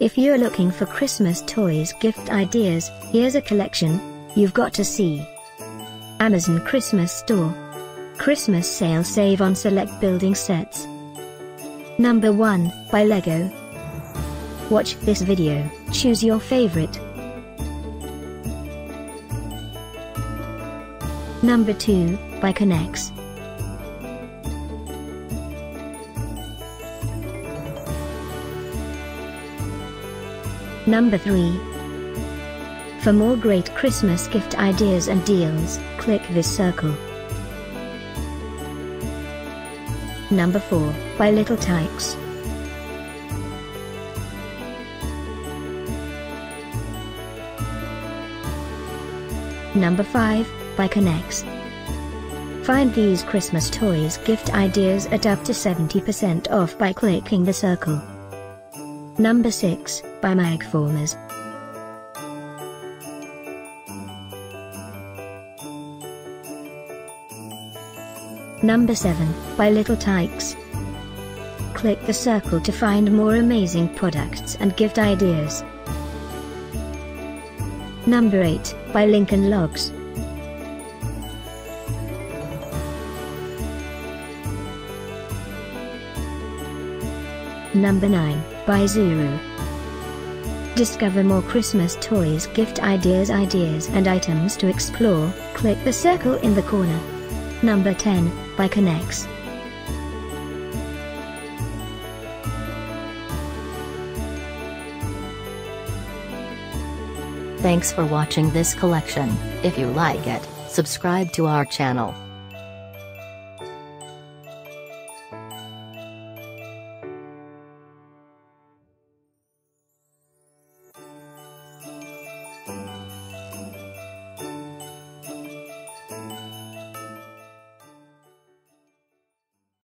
If you're looking for Christmas toys gift ideas, here's a collection you've got to see. Amazon Christmas Store. Christmas sale, save on select building sets. Number 1, by Lego. Watch this video, choose your favorite. Number 2, by Tikes. Number 3. For more great Christmas gift ideas and deals, click this circle. Number 4, by Tikes. Number 5, by Tikes. Find these Christmas toys gift ideas at up to 70% off by clicking the circle. Number 6, by Magformers. Number 7, by Tikes. Click the circle to find more amazing products and gift ideas. Number 8, by Lincoln Logs. Number 9, by Zero. Discover more Christmas toys gift ideas and items to explore, click the circle in the corner. Number 10, by Tikes. Thanks for watching this collection. If you like it, subscribe to our channel.